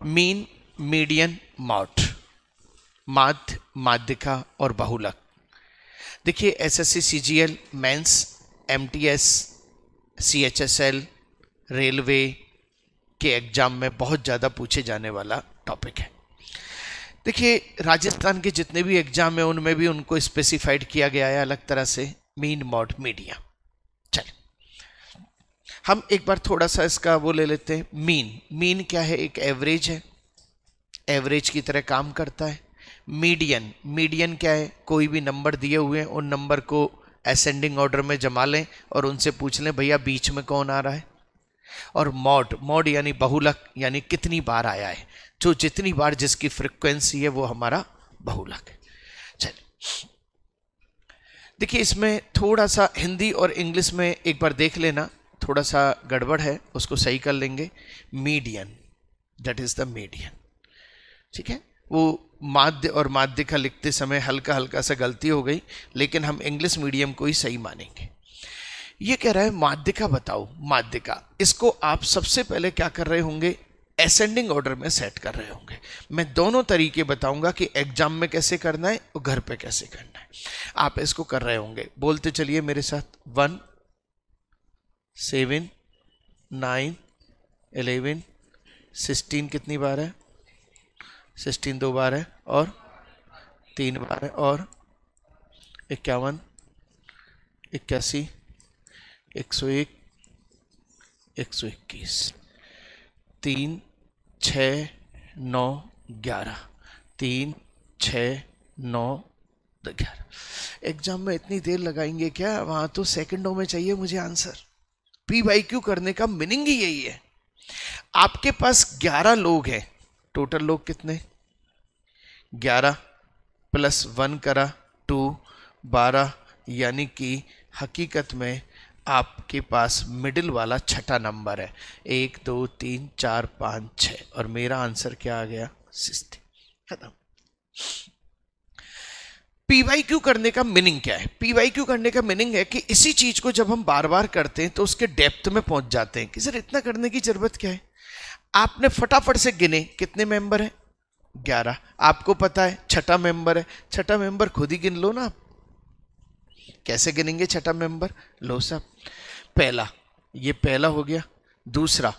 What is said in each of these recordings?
Mean, median, mod, माध्य, माध्यिका और बहुलक। देखिए SSC CGL, mains, MTS, CHSL, railway के एग्जाम में बहुत ज़्यादा पूछे जाने वाला टॉपिक है। देखिए राजस्थान के जितने भी एग्जाम है उनमें भी उनको स्पेसिफाइड किया गया है अलग तरह से, मीन, मॉड, मीडियन। चल हम एक बार थोड़ा सा इसका वो ले लेते हैं। मीन, मीन क्या है? एक एवरेज है, एवरेज की तरह काम करता है। मीडियन, मीडियन क्या है? कोई भी नंबर दिए हुए हैं उन नंबर को असेंडिंग ऑर्डर में जमा लें और उनसे पूछ लें भैया बीच में कौन आ रहा है। और मॉड, मॉड यानी बहुलक, यानी कितनी बार आया है, जो जितनी बार जिसकी फ्रीक्वेंसी है वो हमारा बहुलक है। चलिए देखिए इसमें थोड़ा सा हिंदी और इंग्लिश में एक बार देख लेना, थोड़ा सा गड़बड़ है, उसको सही कर लेंगे। Median, that is the median, ठीक है। वो माध्य और माध्यिका लिखते समय हल्का हल्का सा गलती हो गई, लेकिन हम इंग्लिश मीडियम को ही सही मानेंगे। ये कह रहा है माध्यिका बताओ, माध्यिका, इसको आप सबसे पहले क्या कर रहे होंगे? असेंडिंग ऑर्डर में सेट कर रहे होंगे। मैं दोनों तरीके बताऊंगा कि एग्जाम में कैसे करना है और घर पे कैसे करना है। आप इसको कर रहे होंगे, बोलते चलिए मेरे साथ। 1 7 9 11 16 कितनी बार है? 16 2 बार है और 3 बार है, और 51 81 101 121 3 6 9 11 3 6 9 11। एग्जाम में इतनी देर लगाएंगे क्या? वहां तो सेकंडों में चाहिए मुझे आंसर। पी बाई क्यू करने का मीनिंग ही यही है। आपके पास 11 लोग हैं, टोटल लोग कितने? 11 प्लस 1 करा 2, 12, यानी कि हकीकत में आपके पास मिडिल वाला छठा नंबर है। 1 2 3 4 5 6, और मेरा आंसर क्या आ गया? 60। खत्म। पीवाईक्यू करने का मीनिंग क्या है? पीवाईक्यू करने का मीनिंग है कि इसी चीज को जब हम बार बार करते हैं तो उसके डेप्थ में पहुंच जाते हैं कि सर इतना करने की जरूरत क्या है। आपने फटाफट से गिने कितने मेंबर हैं? 11। आपको पता है छठा मेंबर है, छठा मेंबर खुद ही गिन लो ना। आप कैसे गिनेंगे छठा मेंबर? लो साहब, पहला, ये पहला हो गया। दूसरा,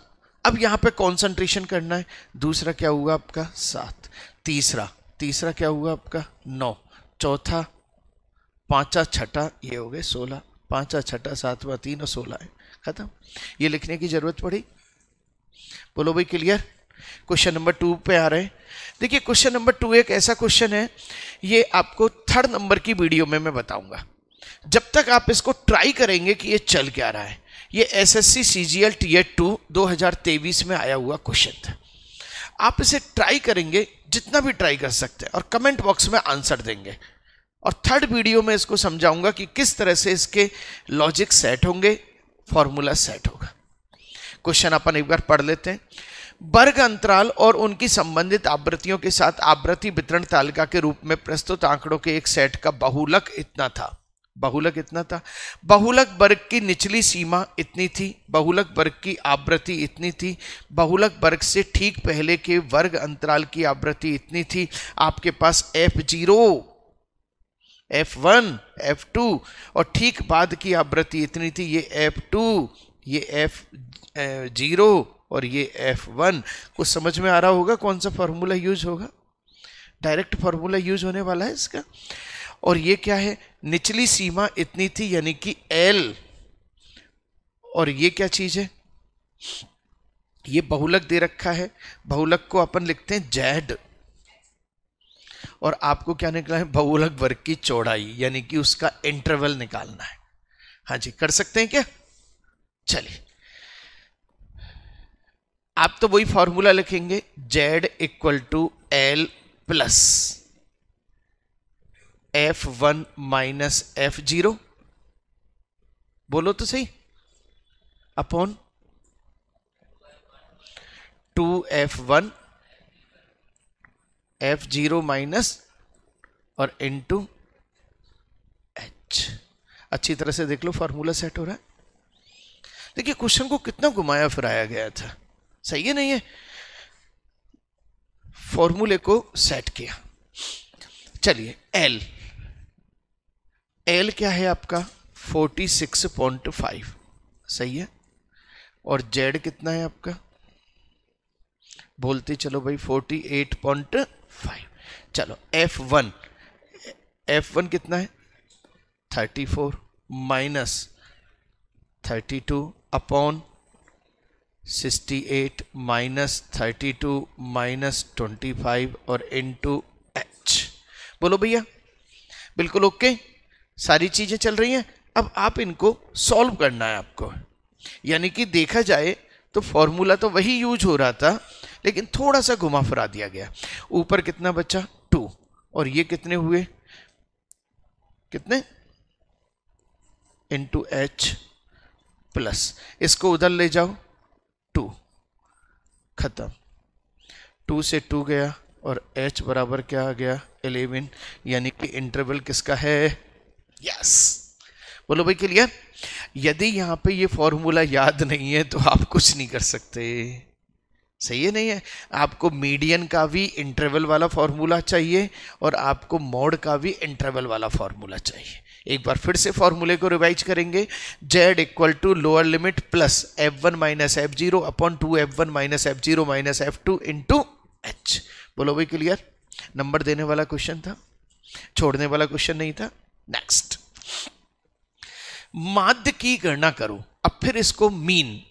अब यहां पे कंसंट्रेशन करना है। दूसरा क्या हुआ आपका? 7। तीसरा, तीसरा क्या हुआ आपका? 9। चौथा, पांचा, छठा, ये हो गए 16। पांचा, छठा, सातवां, 3 और 16 है। खत्म। ये लिखने की जरूरत पड़ी? बोलो भाई क्लियर। क्वेश्चन नंबर 2 पे आ रहे हैं। देखिए क्वेश्चन नंबर 2 एक ऐसा क्वेश्चन है, ये आपको 3rd नंबर की वीडियो में मैं बताऊंगा। जब तक आप इसको ट्राई करेंगे कि ये चल क्या रहा है। ये एसएससी सीजीएल टीयर 2 2023 में आया हुआ क्वेश्चन था। आप इसे ट्राई करेंगे, जितना भी ट्राई कर सकते हैं, और कमेंट बॉक्स में आंसर देंगे। और 3rd वीडियो में इसको समझाऊंगा कि किस तरह से इसके लॉजिक सेट होंगे, फॉर्मूला सेट होगा। क्वेश्चन अपन एक बार पढ़ लेते हैं। वर्ग अंतराल और उनकी संबंधित आवृत्तियों के साथ आवृत्ति वितरण तालिका के रूप में प्रस्तुत आंकड़ों के एक सेट का बहुलक इतना था। बहुलक इतना था। बहुलक वर्ग की निचली सीमा इतनी थी। बहुलक वर्ग की आवृत्ति इतनी थी। बहुलक वर्ग से ठीक पहले के वर्ग अंतराल की आवृत्ति इतनी थी। आपके पास F0, F1, F2 और ठीक बाद की आवृत्ति इतनी थी। ये F2, ये F0 और ये F1। कुछ समझ में आ रहा होगा कौन सा फॉर्मूला यूज होगा? डायरेक्ट फॉर्मूला यूज होने वाला है इसका। और ये क्या है? निचली सीमा इतनी थी, यानी कि L। और ये क्या चीज है? ये बहुलक दे रखा है। बहुलक को अपन लिखते हैं Z। और आपको क्या निकला है? बहुलक वर्ग की चौड़ाई, यानी कि उसका इंटरवल निकालना है। हाँ जी, कर सकते हैं क्या? चलिए, आप तो वही फॉर्मूला लिखेंगे, Z = L plus F1 minus F0, बोलो तो सही, अपॉन 2F1 F0 माइनस और इनटू H। अच्छी तरह से देख लो, फॉर्मूला सेट हो रहा है। देखिए क्वेश्चन को कितना घुमाया फिराया गया था, सही है नहीं है? फॉर्मूले को सेट किया। चलिए एल, एल क्या है आपका 46.5, सही है। और जेड कितना है आपका, बोलते चलो भाई 48.5। चलो F1, F1 कितना है 34 माइनस 32 अपॉन 68 माइनस 32 माइनस 25 और इनटू H। बोलो भैया, बिल्कुल ओके, सारी चीजें चल रही हैं। अब आप इनको सॉल्व करना है आपको, यानी कि देखा जाए तो फॉर्मूला तो वही यूज हो रहा था, लेकिन थोड़ा सा घुमा फिरा दिया गया। ऊपर कितना बचा 2, और ये कितने हुए, कितने इंटू H प्लस, इसको उधर ले जाओ 2, खत्म। 2 से 2 गया और H बराबर क्या आ गया 11, यानी कि इंटरवल किसका है, यस। बोलो भाई क्लियर। यदि यहां पे ये फॉर्मूला याद नहीं है तो आप कुछ नहीं कर सकते, सही है नहीं है। आपको मीडियन का भी इंटरवल वाला फॉर्मूला चाहिए और आपको मॉड का भी इंटरवल वाला फॉर्मूला चाहिए। एक बार फिर से फॉर्मूले को रिवाइज करेंगे। z equal to lower limit plus f1 minus f0 upon 2f1 minus f0 minus f2 into h। बोलो भाई क्लियर। नंबर देने वाला क्वेश्चन था, छोड़ने वाला क्वेश्चन नहीं था। नेक्स्ट, माध्य की गणना करो। अब फिर इसको मीन,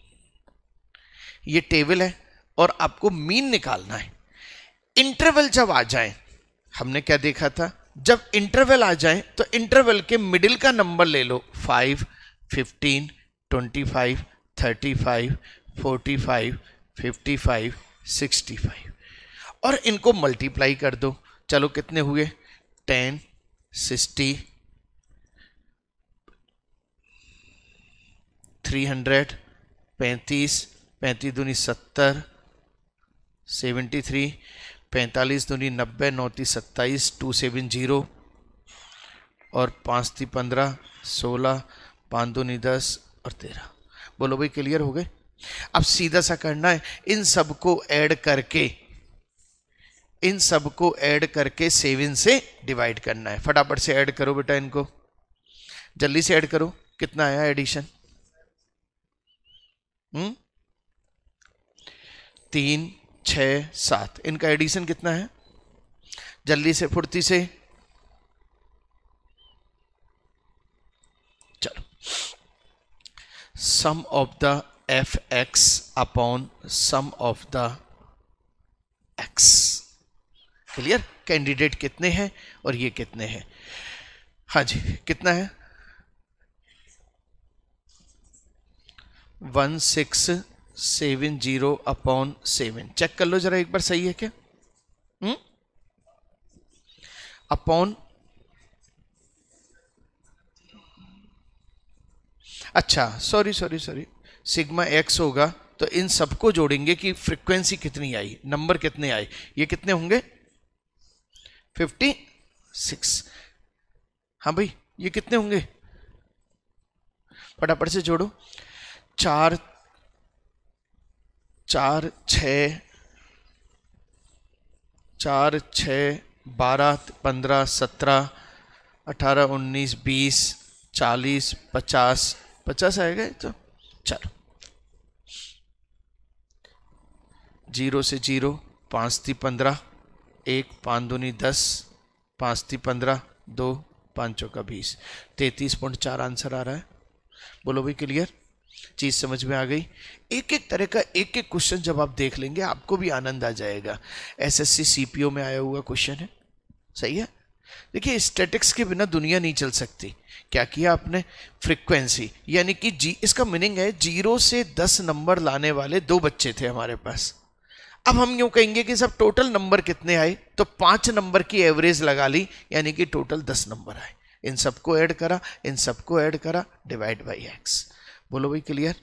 ये टेबल है और आपको मीन निकालना है। इंटरवल जब आ जाए, हमने क्या देखा था, जब इंटरवल आ जाए तो इंटरवल के मिडिल का नंबर ले लो, 5, 15, 25, 35, 45, 55, 65 और इनको मल्टीप्लाई कर दो। चलो कितने हुए 10, 60, 300, 35, 35 दूनी 70, 73, 45 दूनी 90, 9 27, 270 और 5 15, 16, 5 दूनी 10 और 13। बोलो भाई क्लियर हो गए। अब सीधा सा करना है, इन सबको ऐड करके, इन सबको ऐड करके 7 से डिवाइड करना है। फटाफट से ऐड करो बेटा, इनको जल्दी से ऐड करो। कितना आया एडिशन, 3, 6, 7, इनका एडिशन कितना है, जल्दी से फुर्ती से। चलो, sum of the F X upon sum of the X. Clear. Candidate कितने हैं और ये कितने हैं, हाँ जी कितना है 1670 अपॉन 7। चेक कर लो जरा एक बार, सही है क्या। अपॉन, अच्छा सॉरी, सिग्मा एक्स होगा तो इन सबको जोड़ेंगे कि फ्रीक्वेंसी कितनी आई, नंबर कितने आए। ये कितने होंगे 56। हाँ भाई ये कितने होंगे, फटाफट से जोड़ो। 4, 4, 6, 4, 6, 12, 15, 17, 18, 19, 20, 40, 50, 50 आएगा तो चलो 0 से 0, 5 × 15, 1, 5 दूनी 10, 5 × 15, 2, 5 चौका 20, 33.4 आंसर आ रहा है। बोलो भाई क्लियर, चीज समझ में आ गई। एक एक तरह का एक एक क्वेश्चन जब आप देख लेंगे आपको भी आनंद आ जाएगा। एसएससी सीपीओ में आया हुआ क्वेश्चन है, सही है। देखिए स्टैटिक्स के बिना दुनिया नहीं चल सकती। क्या किया आपने, फ्रीक्वेंसी, यानी कि जी, इसका मीनिंग है 0 से 10 नंबर लाने वाले 2 बच्चे थे हमारे पास। अब हम यूं कहेंगे कि सब टोटल नंबर कितने आए, तो 5 नंबर की एवरेज लगा ली, यानी कि टोटल 10 नंबर आए। इन सबको ऐड करा, इन सबको ऐड करा, डिवाइड बाई एक्स। बोलो भाई क्लियर।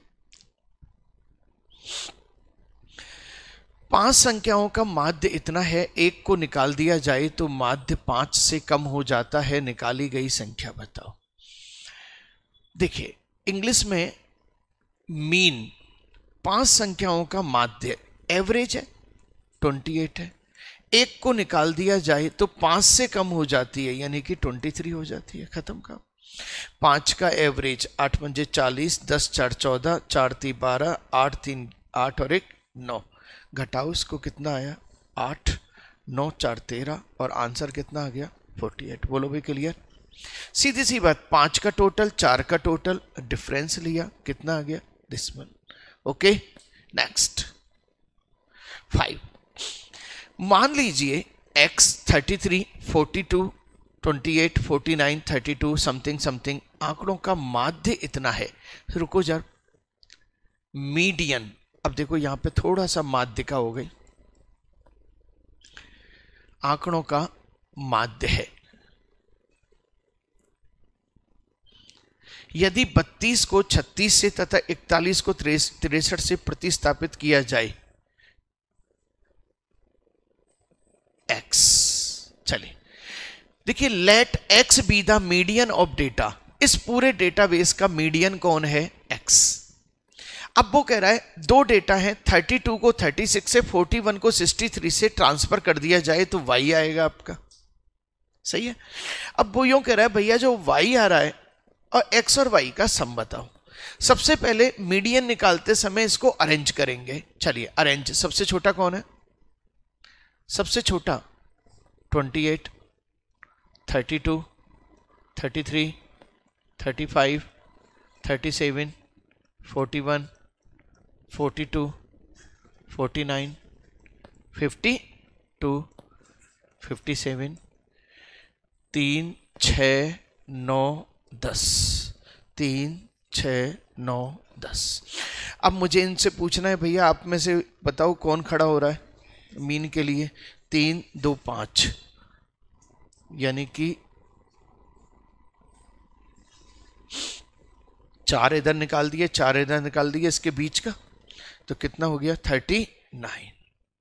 5 संख्याओं का माध्य इतना है, एक को निकाल दिया जाए तो माध्य 5 से कम हो जाता है, निकाली गई संख्या बताओ। देखिए इंग्लिश में मीन 5 संख्याओं का माध्य एवरेज है 28 है, एक को निकाल दिया जाए तो 5 से कम हो जाती है, यानी कि 23 हो जाती है, खत्म काम। 5 का एवरेज 8 पंजे 40, 10 4 14, 4 3 12, 8 3 8 और 1 9। घटाओ इसको, कितना आया 8, 9 4 13 और आंसर कितना आ गया 48। बोलो भाई क्लियर। सीधी सी बात, 5 का टोटल 4 का टोटल, डिफरेंस लिया, कितना आ गया डेसिमल। Okay next 5। मान लीजिए x 33, 42, 28, 49, 32 समथिंग समथिंग आंकड़ों का माध्य इतना है। रुको जरा, मीडियन, अब देखो यहां पे थोड़ा सा माध्य का हो गई, आंकड़ों का माध्य है। यदि 32 को 36 से तथा 41 को 63 से प्रतिस्थापित किया जाए x, चलिए देखिए, let x be the median of data. इस पूरे डेटाबेस का मीडियन कौन है x। अब वो कह रहा है दो डेटा है, 32 को 36 से, 41 को 63 से ट्रांसफर कर दिया जाए तो y आएगा आपका, सही है। अब वो यूं कह रहा है भैया जो y आ रहा है और x और y का सम बताओ। सबसे पहले मीडियन निकालते समय इसको अरेंज करेंगे। चलिए अरेंज, सबसे छोटा कौन है, सबसे छोटा 28, 32, 33, 35, 37, 41, 42, 49, 52, 57, 3 6 9 10, 3 6 9 10। अब मुझे इनसे पूछना है भैया आप में से बताओ कौन खड़ा हो रहा है मीन के लिए। 3 2 5, यानी कि 4 इधर निकाल दिए, 4 इधर निकाल दिए, इसके बीच का तो कितना हो गया 39।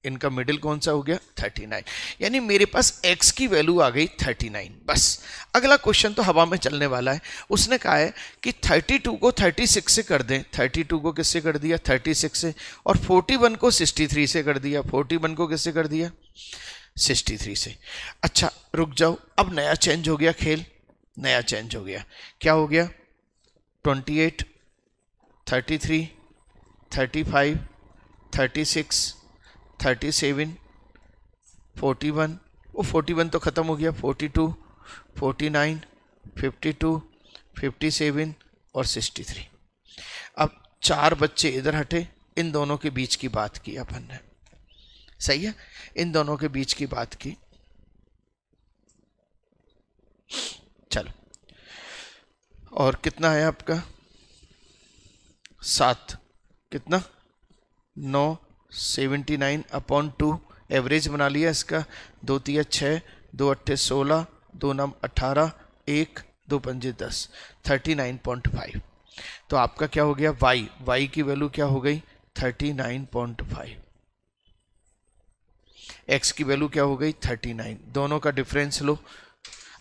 इनका मिडिल कौन सा हो गया 39, यानी मेरे पास x की वैल्यू आ गई 39। बस अगला क्वेश्चन तो हवा में चलने वाला है। उसने कहा है कि 32 को 36 से कर दें। 32 को किससे कर दिया 36 से, और 41 को 63 से कर दिया। 41 को किससे कर दिया 63 से। अच्छा रुक जाओ, अब नया चेंज हो गया खेल, नया चेंज हो गया। क्या हो गया 28, 33, 35, 36, 37, 41, वो 41 तो खत्म हो गया, 42, 49, 52, 57 और 63। अब 4 बच्चे इधर हटे, इन दोनों के बीच की बात की अपन ने, सही है, इन दोनों के बीच की बात की। चलो, और कितना है आपका 7, कितना 9, 79 अपॉन 2, एवरेज बना लिया इसका। 2 3 6, 2 8 16, 2 9 18, 1 2 5 10, 39.5। तो आपका क्या हो गया y की वैल्यू क्या हो गई 39.5, x की वैल्यू क्या हो गई 39। दोनों का डिफरेंस लो।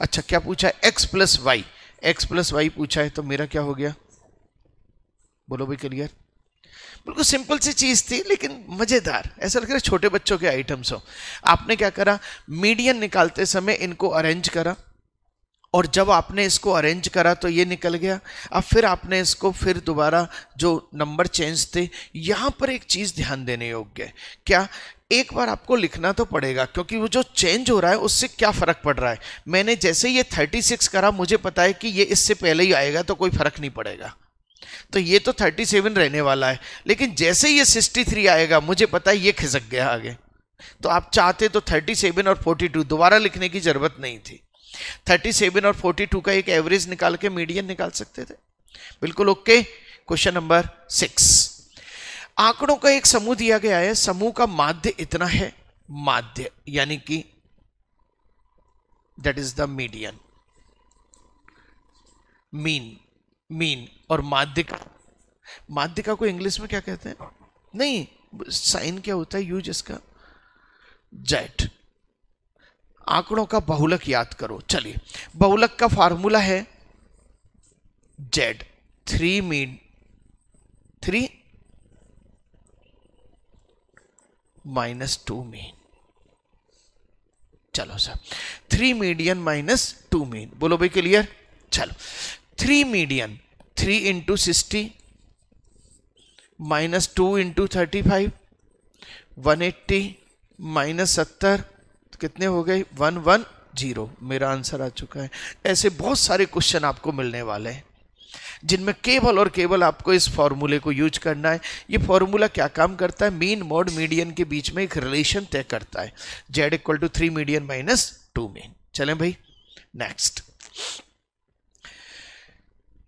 अच्छा क्या पूछा है x प्लस वाई पूछा है, तो मेरा क्या हो गया बोलो भाई क्लियर। बिल्कुल सिंपल सी चीज थी लेकिन मजेदार, ऐसा लग रहा है छोटे बच्चों के आइटम्स हो। आपने क्या करा, मीडियन निकालते समय इनको अरेंज करा, और जब आपने इसको अरेंज करा तो ये निकल गया। अब फिर आपने इसको फिर दोबारा जो नंबर चेंज थे, यहां पर एक चीज ध्यान देने योग्य है। क्या, एक बार आपको लिखना तो पड़ेगा, क्योंकि वो जो चेंज हो रहा है उससे क्या फर्क पड़ रहा है। मैंने जैसे ये 36 करा, मुझे पता है कि ये इससे पहले ही आएगा तो कोई फर्क नहीं पड़ेगा, तो ये तो 37 रहने वाला है। लेकिन जैसे ये 63 आएगा, मुझे पता है ये खिसक गया आगे, तो आप चाहते तो 37 और 42 दोबारा लिखने की जरूरत नहीं थी। 37 और 42 का एक एवरेज निकाल के मीडियन निकाल सकते थे। बिल्कुल ओके। क्वेश्चन नंबर 6, आंकड़ों का एक समूह दिया गया है, समूह का माध्य इतना है, माध्य यानी कि that is the median, mean और माध्य का को इंग्लिश में क्या कहते हैं, नहीं साइन क्या होता है यूज इसका, जेड। आंकड़ों का बहुलक याद करो। चलिए बहुलक का फार्मूला है जेड, 3 मीन 3 -2 मीन। चलो सर, 3 मीडियन माइनस 2 मीन, बोलो भाई क्लियर। चलो 3 median, 3 into 60 minus 2 into 35, 180 minus 70, कितने हो गए 110। मेरा आंसर आ चुका है। ऐसे बहुत सारे क्वेश्चन आपको मिलने वाले हैं जिनमें केवल और केवल आपको इस फॉर्मूले को यूज करना है। ये फॉर्मूला क्या काम करता है, मीन मॉड मीडियन के बीच में एक रिलेशन तय करता है, z equal to 3 median minus 2 mean. चलें भाई नेक्स्ट।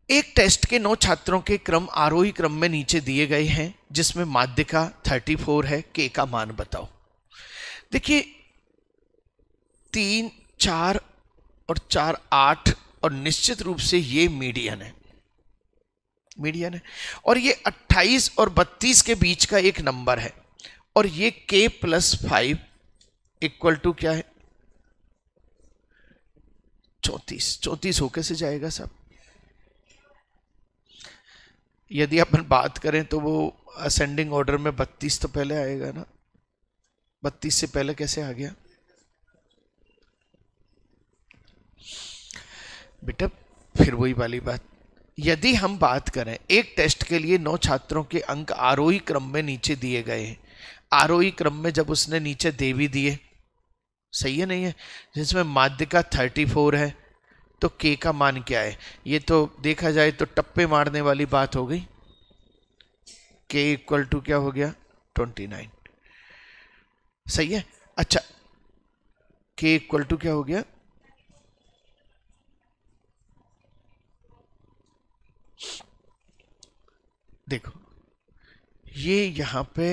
एक टेस्ट के 9 छात्रों के क्रम आरोही क्रम में नीचे दिए गए हैं, जिसमें माध्यिका 34 है, k का मान बताओ। देखिए 3, 4 और 4, 8 और निश्चित रूप से ये मीडियन है, मीडियन है। और ये 28 और 32 के बीच का एक नंबर है, और ये k प्लस 5 इक्वल टू क्या है 34। 34 हो कैसे जाएगा सब? यदि अपन बात करें तो वो असेंडिंग ऑर्डर में 32 तो पहले आएगा ना, 32 से पहले कैसे आ गया बेटा? फिर वही वाली बात, यदि हम बात करें एक टेस्ट के लिए 9 छात्रों के अंक आरोही क्रम में नीचे दिए गए हैं, आरोही क्रम में जब उसने नीचे दे भी दिए, सही है नहीं है, जिसमें माध्यिका 34 है, तो k का मान क्या है? ये तो देखा जाए तो टप्पे मारने वाली बात हो गई। k इक्वल टू क्या हो गया 29, सही है। अच्छा k इक्वल टू क्या हो गया, देखो ये यहां पे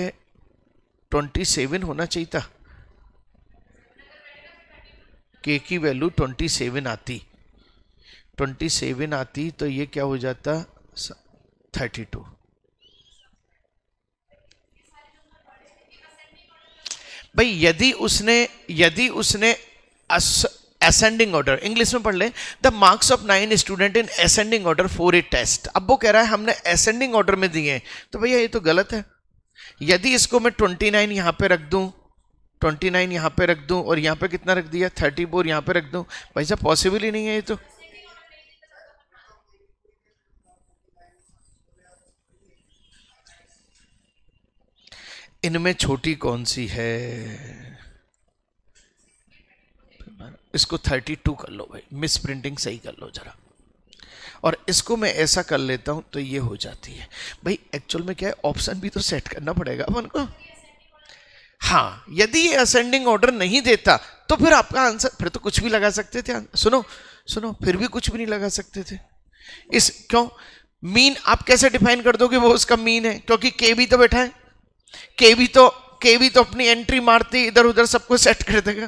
27 होना चाहिए था, k की वैल्यू 27 आती, 27 आती तो ये क्या हो जाता 32। भाई यदि उसने असेंडिंग ऑर्डर, इंग्लिश में पढ़ ले, the marks of 9 student in ascending order for a test. अब वो कह रहा है हमने असेंडिंग ऑर्डर में दिए हैं, तो भैया ये तो गलत है। यदि इसको मैं 29 यहां पे रख दूं, 29 यहां पे रख दूं, और यहां पे कितना रख दिया 34 यहां पे रख दूं, भाई साहब पॉसिबल ही नहीं है ये तो। इनमें छोटी कौन सी है? इसको 32 कर लो भाई, मिस प्रिंटिंग सही कर लो जरा, और इसको मैं ऐसा कर लेता हूं तो ये हो जाती है। भाई एक्चुअल में क्या है, ऑप्शन भी तो सेट करना पड़ेगा अपन को। हाँ, यदि ये असेंडिंग ऑर्डर नहीं देता तो फिर आपका आंसर, फिर तो कुछ भी लगा सकते थे। सुनो फिर भी कुछ भी नहीं लगा सकते थे। क्यों? मीन आप कैसे डिफाइन कर दोगे वो उसका मीन है, क्योंकि के भी तो बैठा है, के भी तो अपनी एंट्री मारती इधर उधर सबको सेट कर देगा,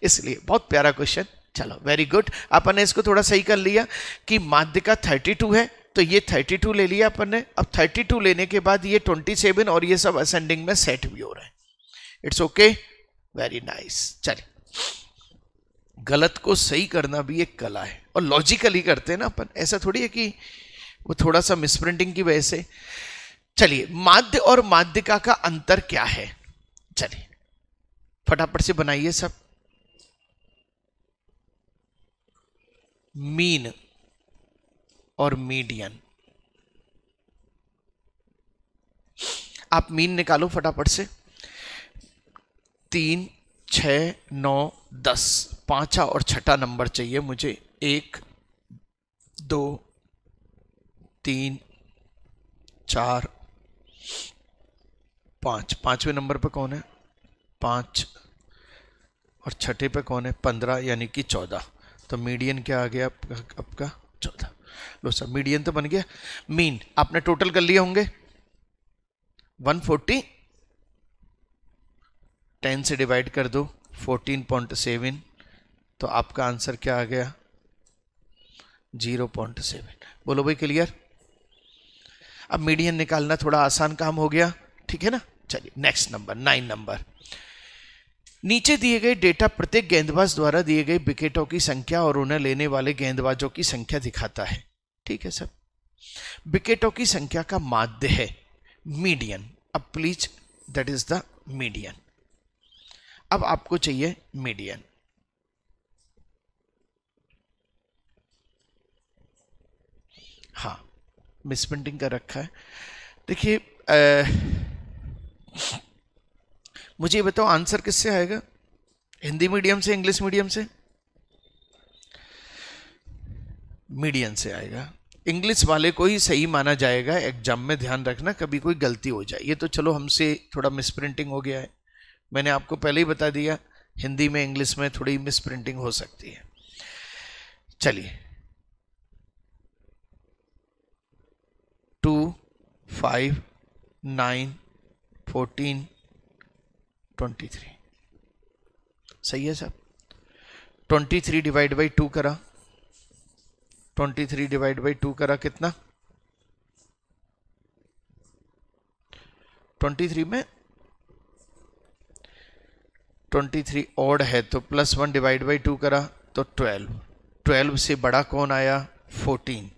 इसलिए बहुत प्यारा क्वेश्चन। चलो वेरी गुड, अपन ने इसको थोड़ा सही कर लिया कि माध्यिका 32 है, तो ये 32 ले लिया अपन ने। अब 32 लेने के बाद ये 27 और ये सब असेंडिंग में सेट भी हो रहा है। It's okay, very nice. चलिए, गलत को सही करना भी एक कला है, और लॉजिकली करते हैं ना अपन, ऐसा थोड़ी है कि वो थोड़ा सा मिसप्रिंटिंग की वजह से। चलिए, माध्य और माध्यिका का अंतर क्या है? चलिए फटाफट से बनाइए सब। मीन और मीडियन, आप मीन निकालो फटाफट से। 3, 6, 9, 10, पांचवा और छठा नंबर चाहिए मुझे। 1, 2, 3, 4, 5। पांचवें नंबर पे कौन है? 5, और छठे पे कौन है? 15, यानी कि 14। तो मीडियन क्या आ गया आपका 14। लो सर, मीडियन तो बन गया। मीन आपने टोटल कर लिए होंगे 140, 10 से डिवाइड कर दो 14.7, तो आपका आंसर क्या आ गया 0.7। बोलो भाई क्लियर? अब मीडियन निकालना थोड़ा आसान काम हो गया, ठीक है ना। चलिए नेक्स्ट नंबर 9 नंबर। नीचे दिए गए डेटा प्रत्येक गेंदबाज द्वारा दिए गए विकेटों की संख्या और उन्हें लेने वाले गेंदबाजों की संख्या दिखाता है। ठीक है सर, विकेटों की संख्या का माध्य है मीडियन। अब please that is the median. अब आपको चाहिए मीडियन। हाँ, मिसप्रिंटिंग कर रखा है। देखिए मुझे ये बताओ आंसर किससे आएगा, हिंदी मीडियम से, इंग्लिश मीडियम से? मीडियन से आएगा। इंग्लिश वाले को ही सही माना जाएगा एग्जाम में, ध्यान रखना कभी कोई गलती हो जाए। ये तो चलो हमसे थोड़ा मिसप्रिंटिंग हो गया है, मैंने आपको पहले ही बता दिया हिंदी में इंग्लिश में थोड़ी मिसप्रिंटिंग हो सकती है। चलिए 2 5 9 14 23 सही है साहब। 23 डिवाइड बाई 2 करा, 23 डिवाइड बाई 2 करा कितना? 23 में 23 ऑड है तो +1 डिवाइड बाई 2 करा तो 12। 12 से बड़ा कौन आया? 14,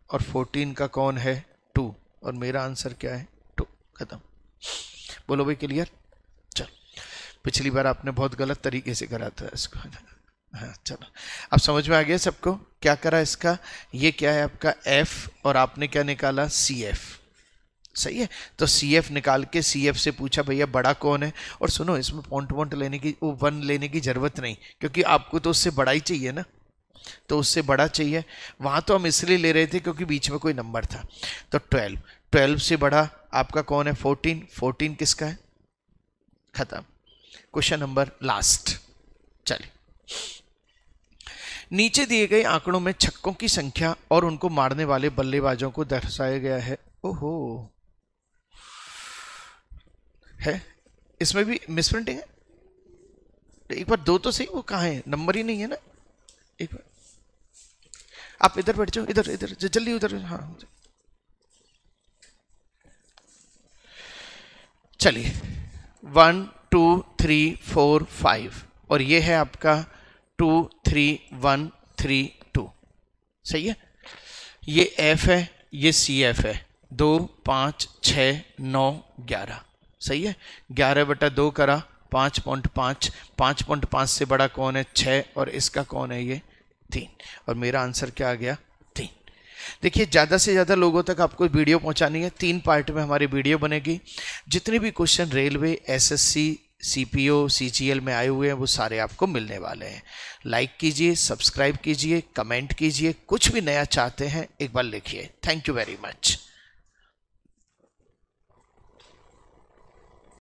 और 14 का कौन है? 2, और मेरा आंसर क्या है? 2। खत्म। बोलो भाई क्लियर? चल, पिछली बार आपने बहुत गलत तरीके से करा था इसको। हाँ चलो, अब समझ में आ गया सबको क्या करा इसका? ये क्या है आपका F, और आपने क्या निकाला? CF। सही है, तो CF निकाल के CF से पूछा भैया बड़ा कौन है। और सुनो, इसमें पॉइंट लेने की, वो 1 लेने की जरूरत नहीं, क्योंकि आपको तो उससे बड़ा ही चाहिए ना, तो उससे बड़ा चाहिए। वहां तो हम इसलिए ले रहे थे क्योंकि बीच में कोई नंबर था। तो 12, 12 से बड़ा आपका कौन है? 14। 14 किसका है? खत्म। Question number last. चलिए, नीचे दिए गए आंकड़ों में छक्कों की संख्या और उनको मारने वाले बल्लेबाजों को दर्शाया गया है। ओहो, है इसमें भी मिसप्रिंटिंग है। एक बार दो तो सही, वो कहाँ है? नंबर ही नहीं है ना। एक बार आप इधर बैठ जाओ, इधर इधर जल्दी उधर। हाँ चलिए, 1 2 3 4 5, और ये है आपका 2 3 1 3 2। सही है, ये F है, ये CF है। 2 5 6 9 11। सही है, 11/2 करा 5.5। 5.5 से बड़ा कौन है? 6, और इसका कौन है? ये 3, और मेरा आंसर क्या आ गया? 3। देखिए, ज़्यादा से ज़्यादा लोगों तक आपको वीडियो पहुंचानी है। 3 पार्ट में हमारी वीडियो बनेगी। जितने भी question railway, SSC, CPO, CGL में आए हुए हैं वो सारे आपको मिलने वाले हैं। लाइक कीजिए, सब्सक्राइब कीजिए, कमेंट कीजिए, कुछ भी नया चाहते हैं एक बार लिखिए। Thank you very much.